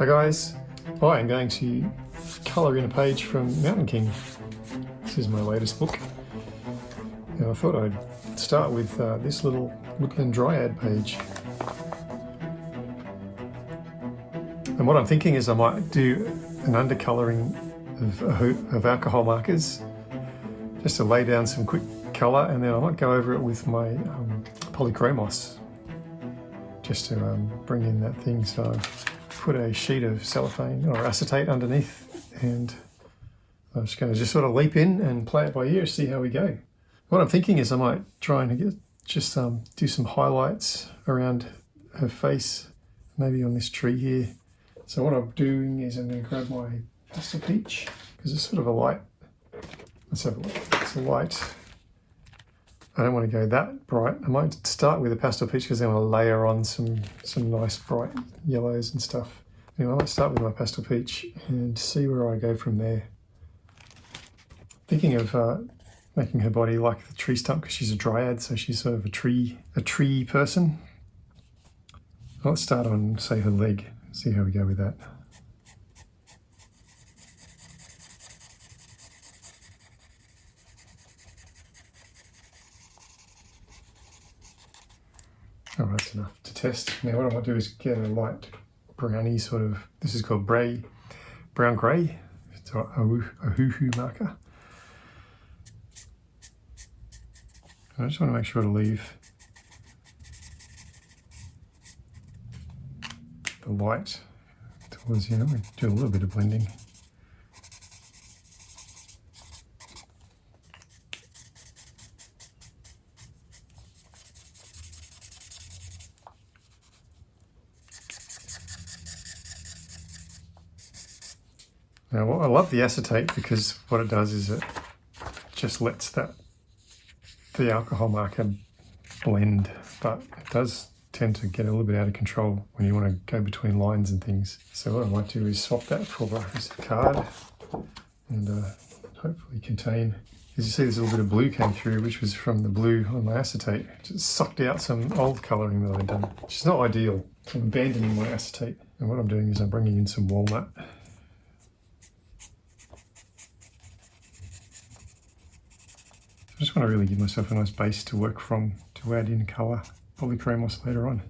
Hi guys, I'm going to colour in a page from Mountain King. This is my latest book. And I thought I'd start with this little Woodland Dryad page. And what I'm thinking is I might do an undercolouring of alcohol markers just to lay down some quick colour, and then I might go over it with my Polychromos just to bring in that thing. So I've put a sheet of cellophane or acetate underneath, and I'm just going to sort of leap in and play it by ear, see how we go. What I'm thinking is I might try and do some highlights around her face, maybe on this tree here. So what I'm doing is I'm going to grab my pastel peach, because it's sort of a light, let's have a look, it's a light, I don't want to go that bright. I might start with a pastel peach because then I'll layer on some nice bright yellows and stuff. Anyway, I might start with my pastel peach and see where I go from there. Thinking of making her body like the tree stump, because she's a dryad, so she's sort of a tree person. Let's start on, say, her leg, see how we go with that. Oh, that's enough to test. Now what I might do is get a light browny sort of, this is called brown grey. It's a Ohuhu marker. I just want to make sure to leave the light towards the end. We do a little bit of blending. Now, I love the acetate because what it does is it just lets the alcohol marker blend, but it does tend to get a little bit out of control when you want to go between lines and things. So what I might do is swap that for a piece of card and hopefully contain, as you see, there's a little bit of blue came through, which was from the blue on my acetate. Just sucked out some old colouring that I'd done, which is not ideal. So I'm abandoning my acetate, and what I'm doing is I'm bringing in some walnut. I just want to really give myself a nice base to work from, to add in colour, Polychromos later on.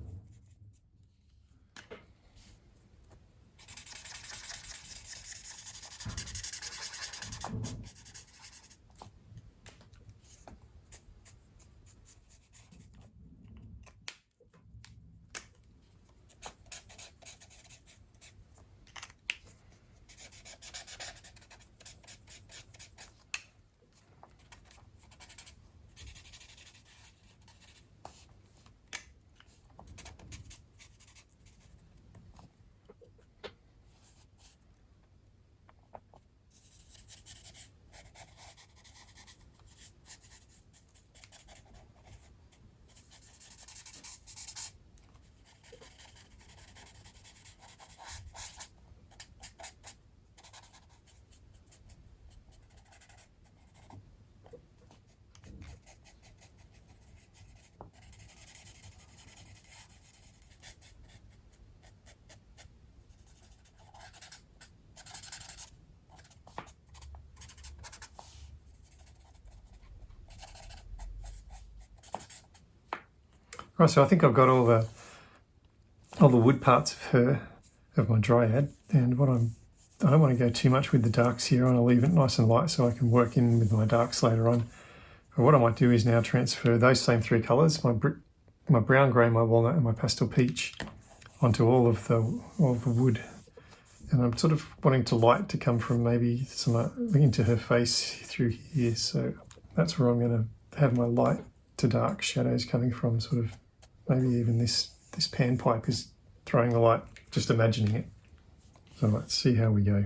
Right, so I think I've got all the wood parts of my dryad, and I don't want to go too much with the darks here. I want to leave it nice and light so I can work in with my darks later on. But what I might do is now transfer those same three colours, my brown grey, my walnut, and my pastel peach, onto all of the wood. And I'm sort of wanting the light to come from maybe some into her face through here. So that's where I'm going to have my light to dark shadows coming from, sort of. Maybe even this panpipe is throwing the light, just imagining it. So let's see how we go.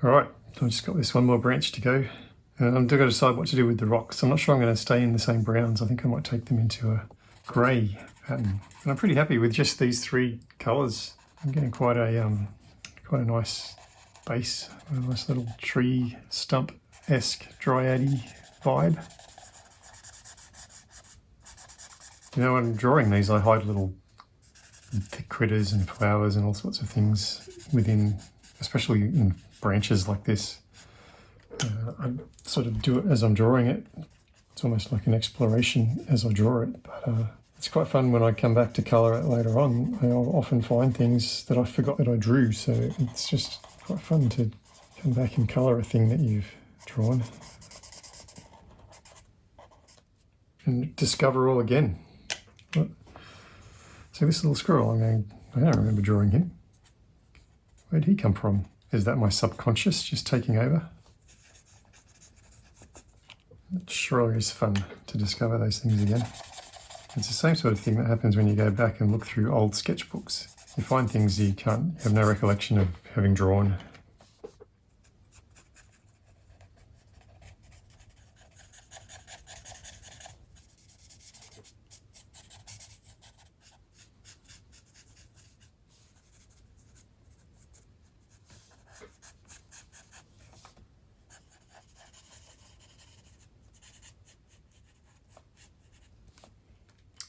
All right, so I've just got this one more branch to go. And I'm going to decide what to do with the rocks. I'm not sure I'm going to stay in the same browns. I think I might take them into a grey pattern. And I'm pretty happy with just these 3 colours. I'm getting quite a nice base, a nice little tree stump-esque dryad-y vibe. You know, when I'm drawing these, I hide little critters and flowers and all sorts of things within, especially in branches like this. I sort of do it as I'm drawing it. It's almost like an exploration as I draw it, but it's quite fun when I come back to colour it later on. I'll often find things that I forgot that I drew, so it's just quite fun to come back and colour a thing that you've drawn and discover all again. So this little squirrel, I don't remember drawing him. Where'd he come from? Is that my subconscious just taking over? It sure is fun to discover those things again. It's the same sort of thing that happens when you go back and look through old sketchbooks. You find things you have no recollection of having drawn.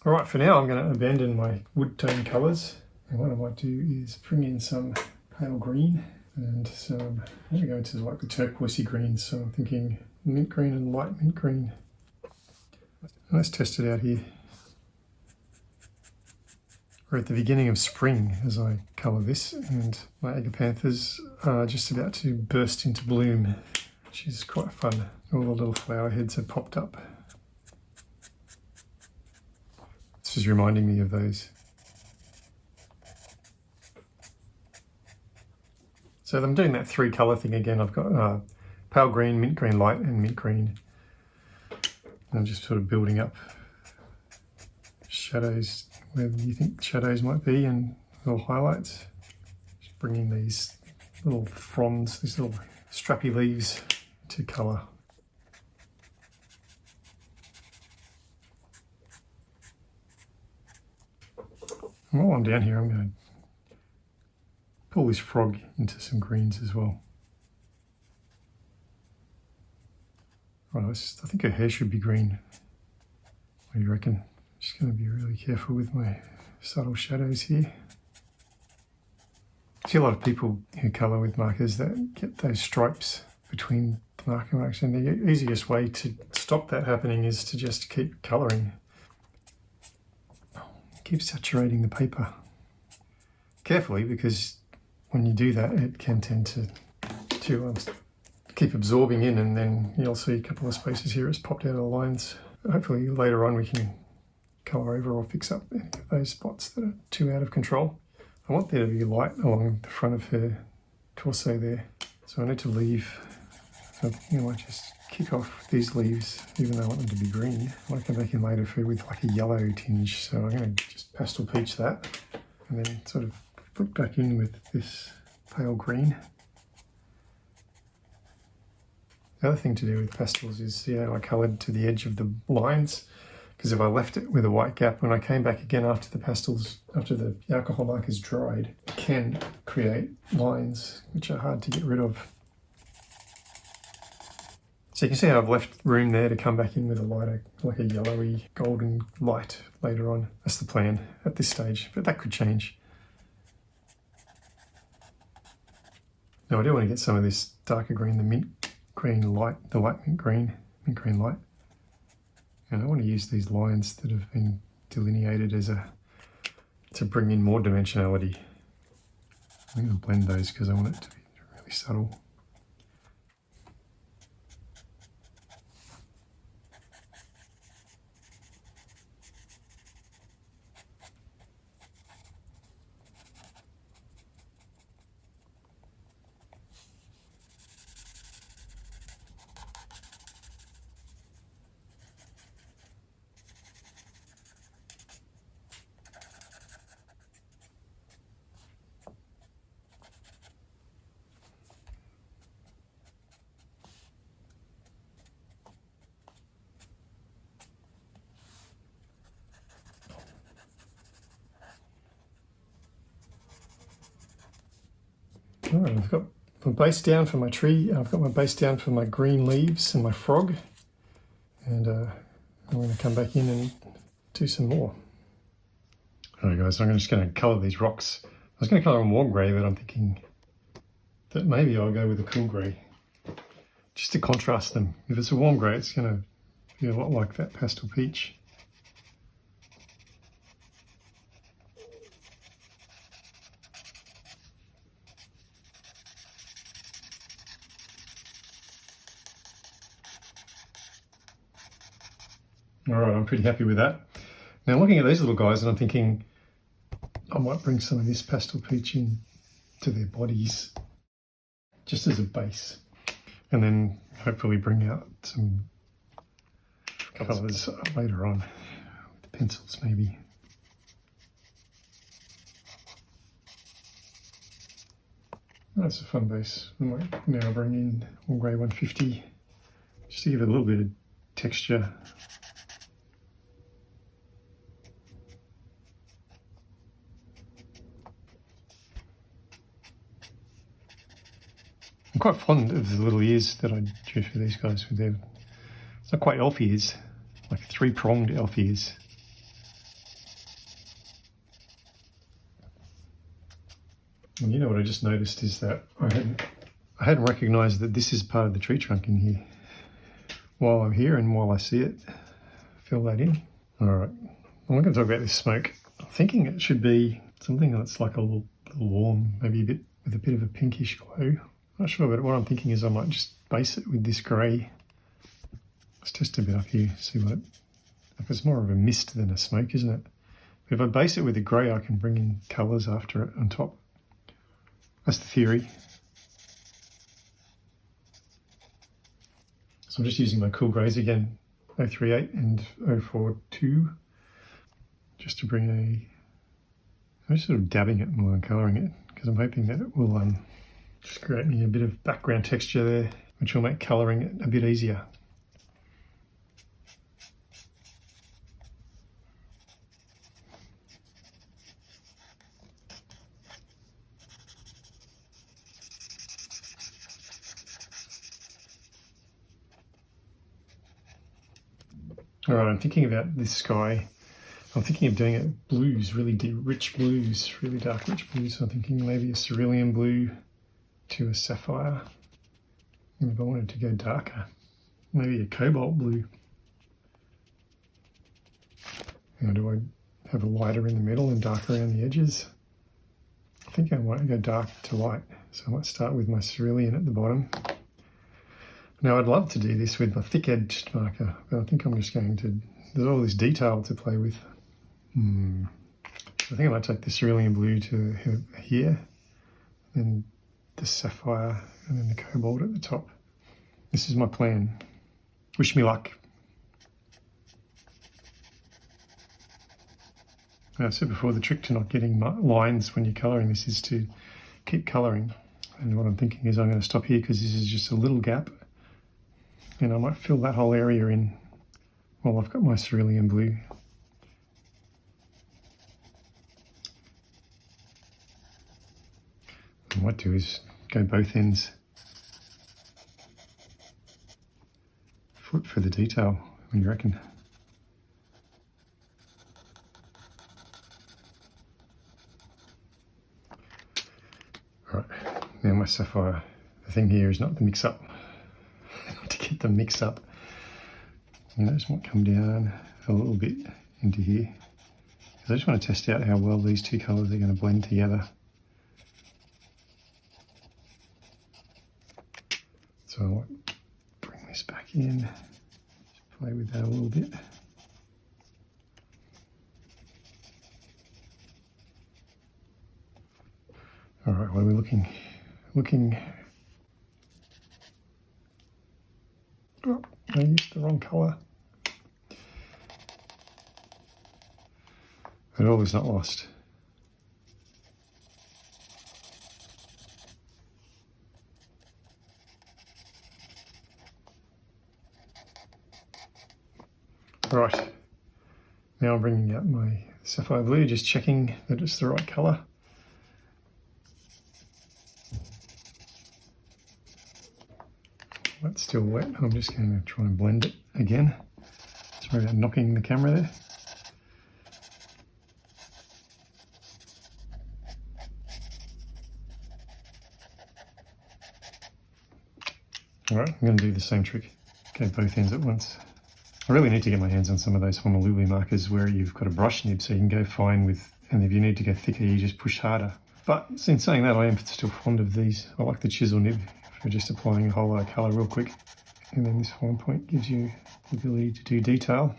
All right, for now I'm going to abandon my wood tone colours, and what I might do is bring in some pale green and some, I'm going to go into like the turquoisey greens, so I'm thinking mint green and light mint green. Let's test it out here. We're at the beginning of spring as I colour this, and my agapanthus are just about to burst into bloom, which is quite fun. All the little flower heads have popped up. This is reminding me of those. So I'm doing that 3 colour thing again. I've got pale green, mint green light, and mint green. And I'm just sort of building up shadows where you think shadows might be and little highlights. Just bringing these little fronds, these little strappy leaves to colour. And while I'm down here, I'm going to pull this frog into some greens as well. Right, I think her hair should be green. What do you reckon? Just going to be really careful with my subtle shadows here. I see a lot of people who colour with markers that get those stripes between the marker marks, and the easiest way to stop that happening is to just keep colouring. Keep saturating the paper carefully, because when you do that it can tend to keep absorbing in, and then you'll see a couple of spaces here it's popped out of the lines. Hopefully later on we can colour over or fix up any of those spots that are too out of control. I want there to be light along the front of her torso there, so I need to leave. So I might just kick off these leaves, even though I want them to be green. I want to come back in later with like a yellow tinge, so I'm going to just pastel peach that and then sort of flick back in with this pale green. The other thing to do with pastels is see how I coloured to the edge of the lines, because if I left it with a white gap, when I came back again after the pastels, after the alcohol markers dried, it can create lines which are hard to get rid of. So you can see how I've left room there to come back in with a lighter, like a yellowy golden light later on. That's the plan at this stage, but that could change. Now I do want to get some of this darker green, the mint green light, the light mint green light. And I want to use these lines that have been delineated to bring in more dimensionality. I'm going to blend those because I want it to be really subtle. All right, I've got my base down for my tree. I've got my base down for my green leaves and my frog. And I'm going to come back in and do some more. All right, guys, so I'm just going to colour these rocks. I was going to colour them warm grey, but I'm thinking that maybe I'll go with a cool grey, just to contrast them. If it's a warm grey, it's going to be a lot like that pastel peach. All right, I'm pretty happy with that. Now looking at these little guys, and I'm thinking I might bring some of this pastel peach in to their bodies, just as a base, and then hopefully bring out some colours later on with the pencils maybe. That's a fun base. I might now bring in Warm Grey 150 just to give it a little bit of texture. I'm quite fond of the little ears that I drew for these guys with their, it's not quite elf ears, like 3-pronged elf ears. And you know what I just noticed is that I hadn't recognised that this is part of the tree trunk in here. While I'm here and while I see it, fill that in. All right, I'm not going to talk about this smoke. I'm thinking it should be something that's like a little warm, maybe a bit with a bit of a pinkish glow. Not sure, but what I'm thinking is I might just base it with this grey. Let's test a bit up here, see what, like it's more of a mist than a smoke, isn't it? But if I base it with the grey, I can bring in colours after it on top. That's the theory. So I'm just using my cool greys again, 038 and 042, just to bring I'm just sort of dabbing it while I'm colouring it, because I'm hoping that it will just create me a bit of background texture there, which will make colouring it a bit easier. All right, I'm thinking about this sky. I'm thinking of doing it blues, really deep, rich blues, really dark rich blues. So I'm thinking maybe a cerulean blue to a sapphire. And if I wanted to go darker, maybe a cobalt blue. Now, do I have a lighter in the middle and darker around the edges? I think I might go dark to light. So I might start with my cerulean at the bottom. Now I'd love to do this with my thick edged marker, but I think I'm just going to, there's all this detail to play with. I think I might take the cerulean blue to here, then the sapphire, and then the cobalt at the top. This is my plan. Wish me luck. Now, I said before, the trick to not getting lines when you're colouring this is to keep colouring. And what I'm thinking is I'm going to stop here because this is just a little gap. And I might fill that whole area in while I've got my cerulean blue. What I might do is go both ends. Flip for the detail, what do you reckon? All right, now my sapphire. The thing here is not the mix up. To get the mix up. And I just might come down a little bit into here. Because I just want to test out how well these two colours are going to blend together. So I might bring this back in, just play with that a little bit. All right, what are we looking? Oh, I used the wrong colour. But all is not lost. Right, now I'm bringing out my sapphire blue, just checking that it's the right colour. That's still wet. I'm just going to try and blend it again. Sorry about knocking the camera there. Alright, I'm going to do the same trick. Go both ends at once. I really need to get my hands on some of those Honolulu markers where you've got a brush nib so you can go fine with, and if you need to go thicker you just push harder. But in saying that, I am still fond of these. I like the chisel nib for just applying a whole lot of colour real quick. And then this fine point gives you the ability to do detail.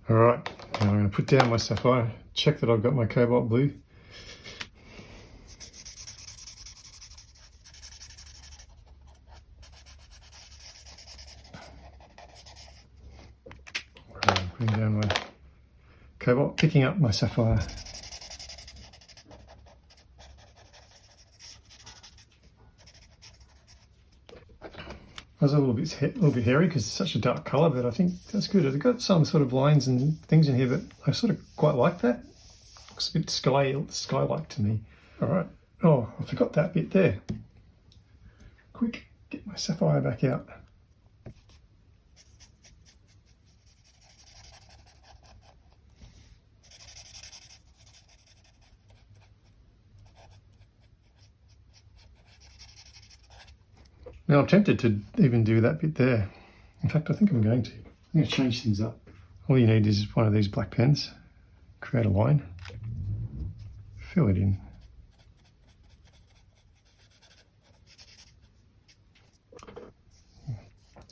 Alright, now I'm going to put down my sapphire, check that I've got my cobalt blue. I'm putting down my cobalt, picking up my sapphire. I was a little bit hairy because it's such a dark colour, but I think that's good. I've got some sort of lines and things in here, but I sort of quite like that. Looks a bit sky-like to me. All right. Oh, I forgot that bit there. Quick, get my sapphire back out. Now I'm tempted to even do that bit there. In fact, I think I'm going to. I'm going to change things up. All you need is one of these black pens. Create a line. Fill it in.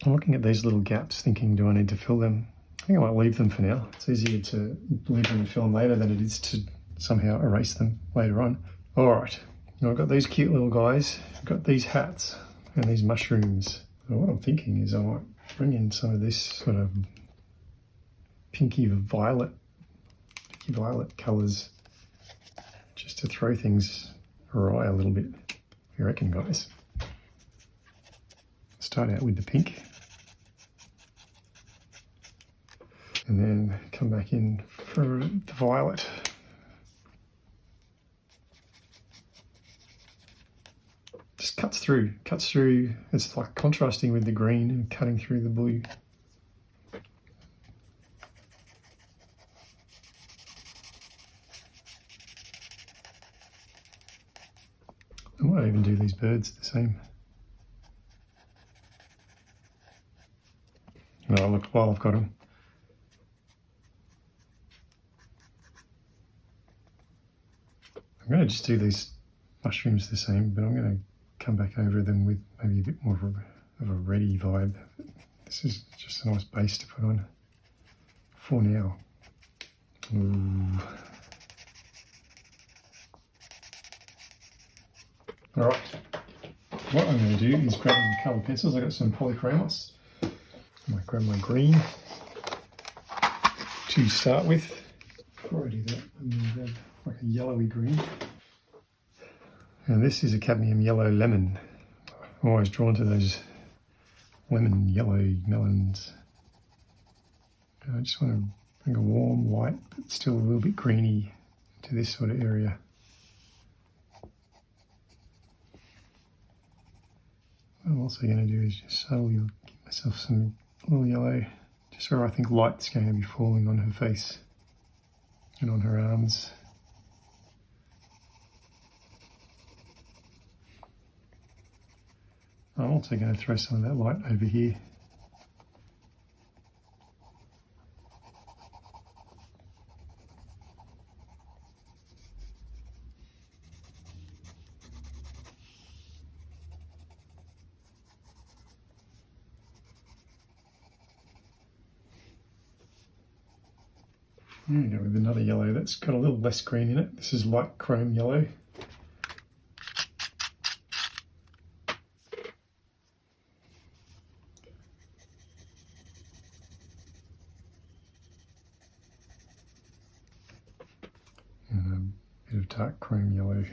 I'm looking at these little gaps thinking, do I need to fill them? I think I might leave them for now. It's easier to leave them and fill them later than it is to somehow erase them later on. All right, now I've got these cute little guys. I've got these hats and these mushrooms. And what I'm thinking is I might bring in some of this sort of pinky violet colours just to throw things awry a little bit. You reckon, guys? Start out with the pink and then come back in for the violet. Just cuts through. It's like contrasting with the green and cutting through the blue. I might even do these birds the same. Oh, look, while I've got them. I'm going to just do these mushrooms the same, but I'm going to come back over them with maybe a bit more of a reddy vibe. This is just a nice base to put on for now. Ooh. All right, what I'm going to do is grab my coloured pencils. I've got some Polychromos. I might grab my green to start with. Before I do that, I'm going to grab like a yellowy green. And this is a cadmium yellow lemon. I'm always drawn to those lemon yellow melons. I just want to bring a warm white, but still a little bit greeny to this sort of area. What I'm also going to do is just subtly give myself some little yellow, just where I think light's going to be falling on her face and on her arms. I'm also going to throw some of that light over here. There we go, with another yellow that's got a little less green in it. This is light chrome yellow. And a bit of dark chrome yellow.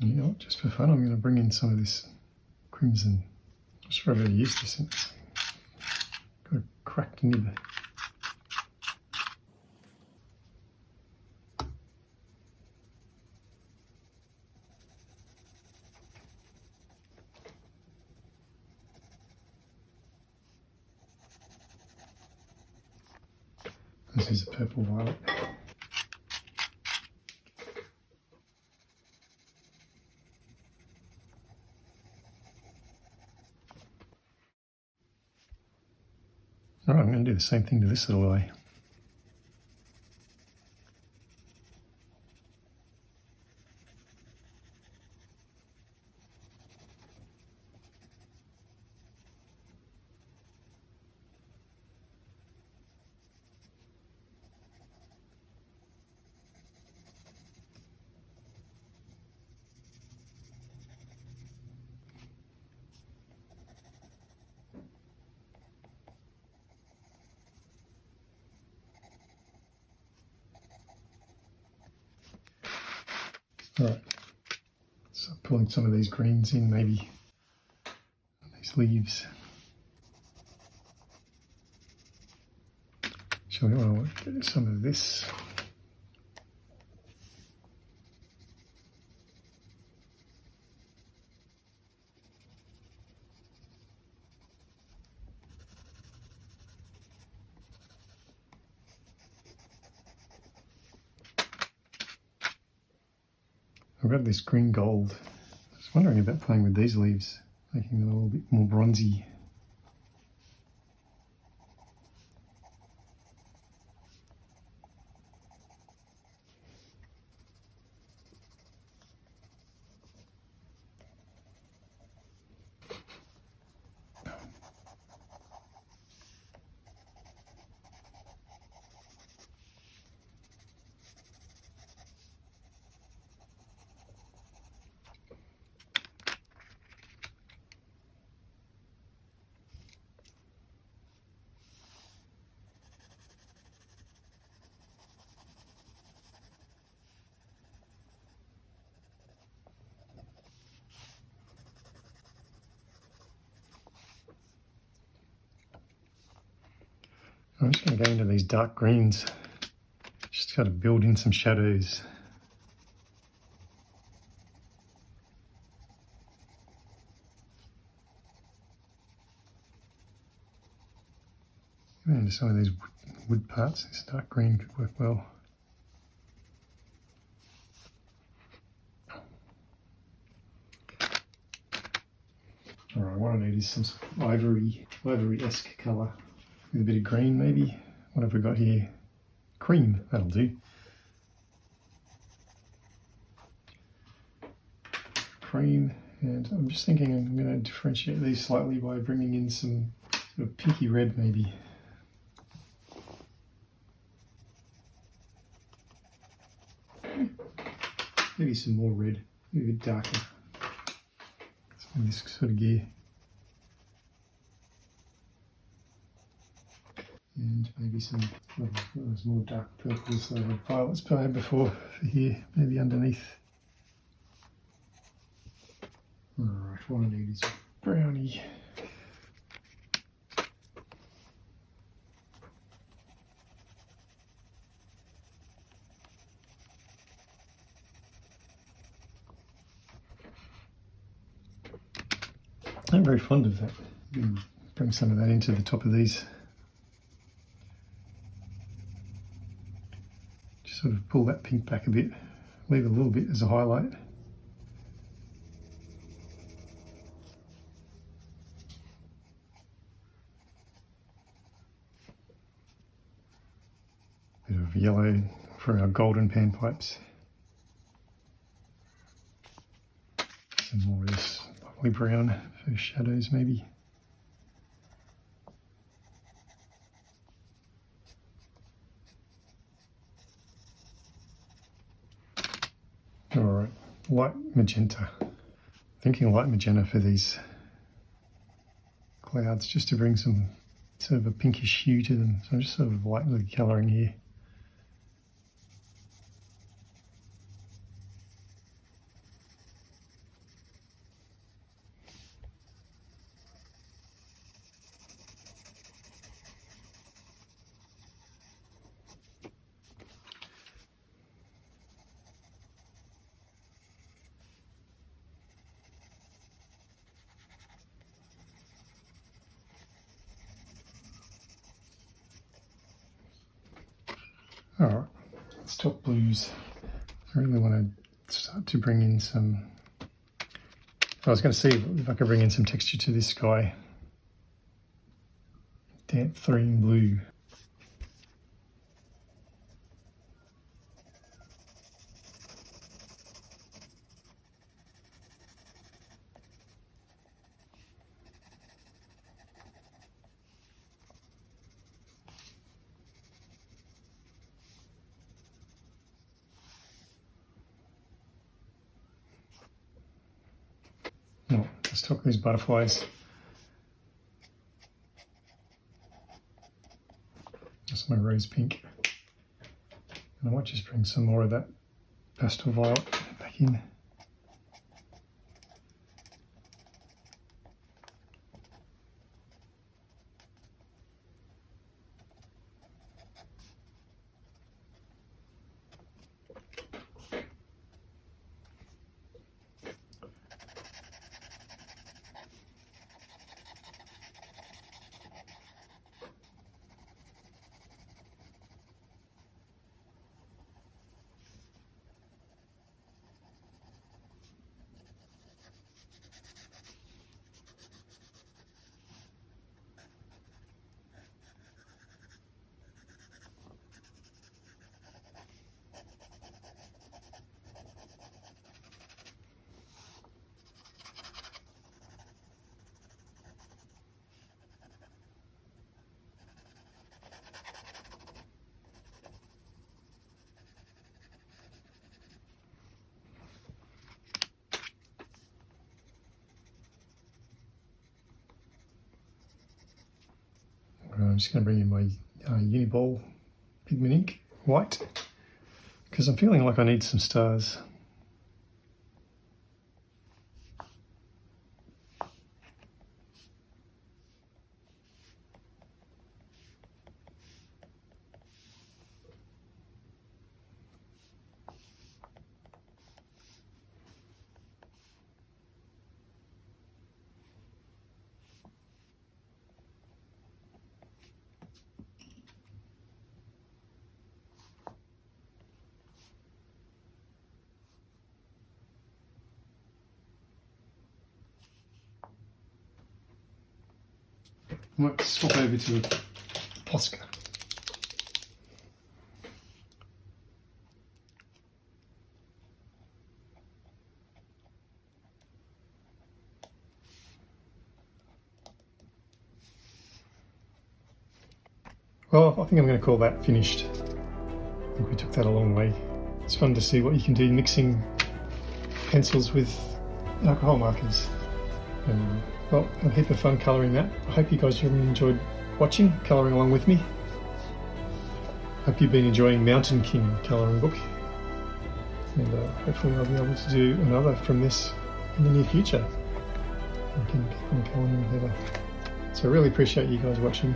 You know what, just for fun, I'm going to bring in some of this crimson. I'm not sure I've ever used this. It's got a cracked nib. This is a purple violet. All right, I'm going to do the same thing to this little lily. All right, so pulling some of these greens in, maybe these leaves. So we want to get some of this. I've got this green gold. I was wondering about playing with these leaves, making them a little bit more bronzy. I'm just going to go into these dark greens. Just got to build in some shadows. Going into some of these wood parts, this dark green could work well. Alright, what I need is some sort of ivory-esque colour with a bit of green maybe. What have we got here? Cream, that'll do. Cream, and I'm just thinking I'm going to differentiate these slightly by bringing in some sort of pinky red maybe. Maybe some more red, maybe a bit darker. In this sort of gear. And maybe some those more dark purples that I've violets I had before for here, maybe underneath. Alright, what I need is brownie. I'm very fond of that. Bring some of that into the top of these. Just sort of pull that pink back a bit, leave a little bit as a highlight. Bit of yellow for our golden panpipes. Some more of this lovely brown for shadows maybe. Alright, light magenta. Thinking light magenta for these clouds just to bring some sort of a pinkish hue to them. So I'm just sort of lightly colouring here. Alright, let's talk blues. I really want to start to bring in some... I was going to see if I could bring in some texture to this sky. Damp 3 in blue. No, let's talk these butterflies. That's my rose pink. And I might just bring some more of that pastel violet back in. I'm just going to bring in my Uniball pigment ink, white, because I'm feeling like I need some stars. I might swap over to a Posca. Well, I think I'm going to call that finished. I think we took that a long way. It's fun to see what you can do mixing pencils with alcohol markers. Well, a heap of fun colouring that. I hope you guys really enjoyed watching, colouring along with me. Hope you've been enjoying Mountain King colouring book. And hopefully I'll be able to do another from this in the near future. We can keep on colouring together. So I really appreciate you guys watching.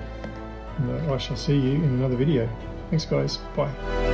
And I shall see you in another video. Thanks guys, bye.